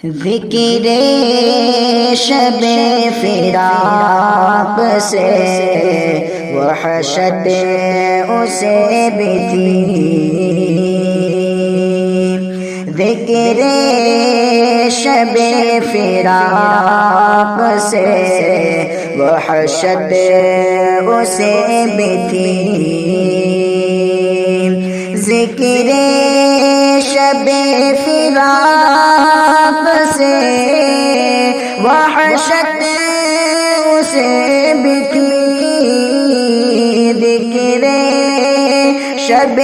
ذکر شب فراق سے وحشت اسے بھی تھی، ذکر شب فراق سے وحشت اسے بھی تھی، ذکر شب فراق سے وحشت اسے بھی تھی، ذکر شب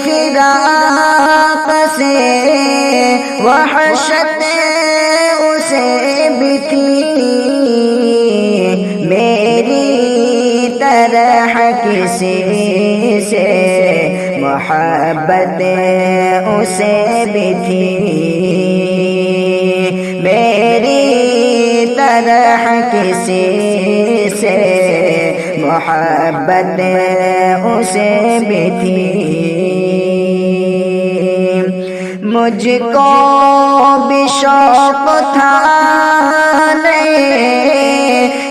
فراق سے وحشت اسے بھی تھی، میری طرح کسی سے محبت اسے بھی تھی، میری طرح کسی سے محبت اسے بھی تھی، مجھ کو بھی شوق تھا نئے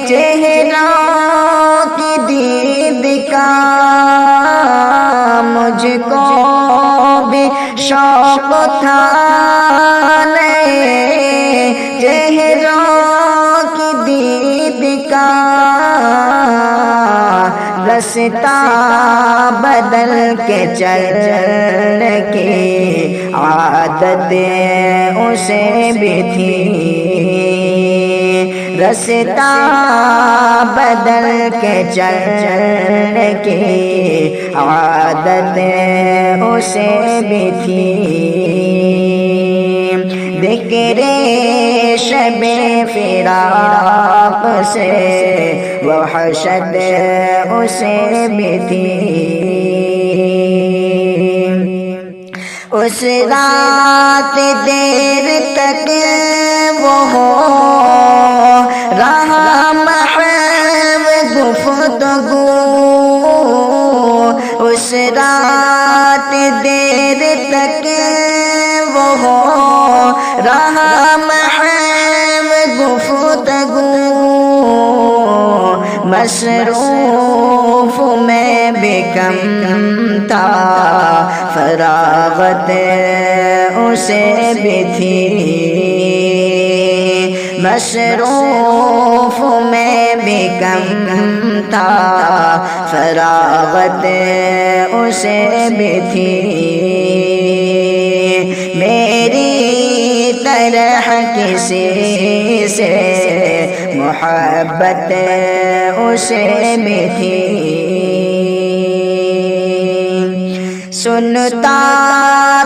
چہروں کی دید کا، مجھ کو بھی شوق تھا نئے چہروں کی دید کا، رستہ بدل کے چلنے کی عادت اسے بھی تھی، رستہ بدل کے چلنے کی عادت اسے بھی تھی، ذکر شب فراق سے وحشت اسے بھی تھی، اس رات دیر تک وہ رہا محو گفتگو، اس رات دیر تک وہ رہا محو گفتگو، مصروف میں بھی کم تھا فراغت اسے بھی تھی، مصروف میں بھی کم تھا فراغت اسے بھی تھی، میری طرح کسی سے محبت اسے بھی تھی، سنتا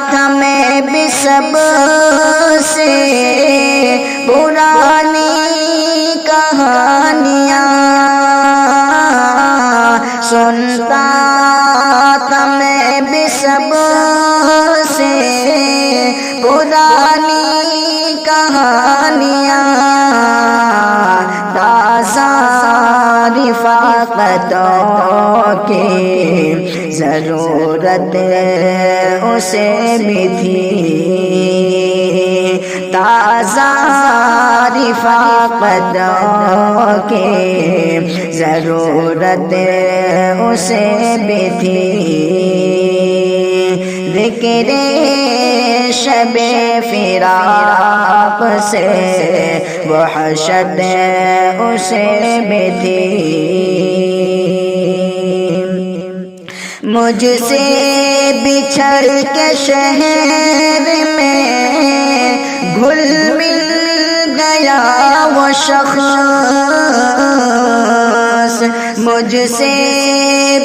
تھا میں بھی سب سے پرانی کہانیاں، سنتا تھا میں بھی سب سے پرانی کہانیاں، تازہ رفاقتوں کی ضرورت اسے بھی تھی، تازہ رفاقتوں کی ضرورت اسے بھی تھی، ذکر شب فراق سے وحشت اسے بھی تھی، مجھ سے بچھڑ کے شہر میں گھل مل گیا وہ شخص، مجھ سے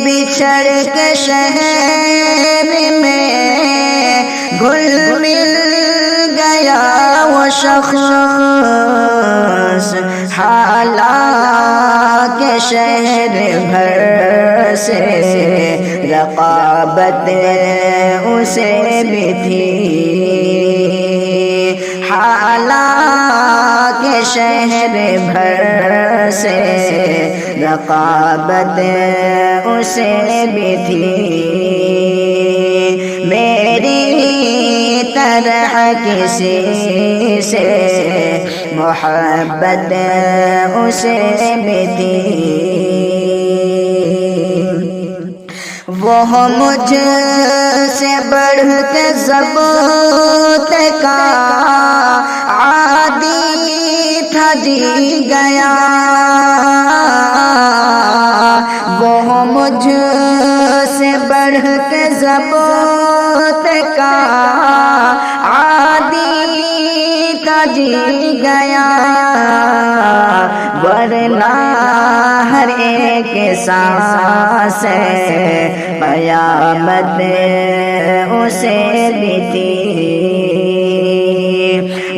بچھڑ کے شہر میں گھل مل گیا وہ شخص، حالانکہ شہر بھر سے رقابت اسے بھی تھی، حالانکہ شہر بھر سے رقابت اسے بھی تھی، میری طرح کسی سے محبت اسے بھی تھی، وہ مجھ سے بڑھ کے ضبط کا عادی تھا، جی گیا وہ مجھ سے بڑھ کے ضبط کا عادی تھا، جی گیا ورنہ ہر ایک سانس قیامت اسے بھی تھی،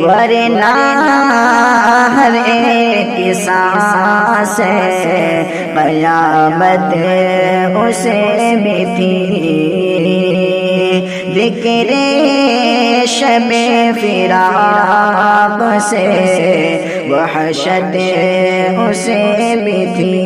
ورنہ ہر ایک سانس قیامت اسے بھی تھی، ذکر شب فراق سے وحشت اسے بھی تھی،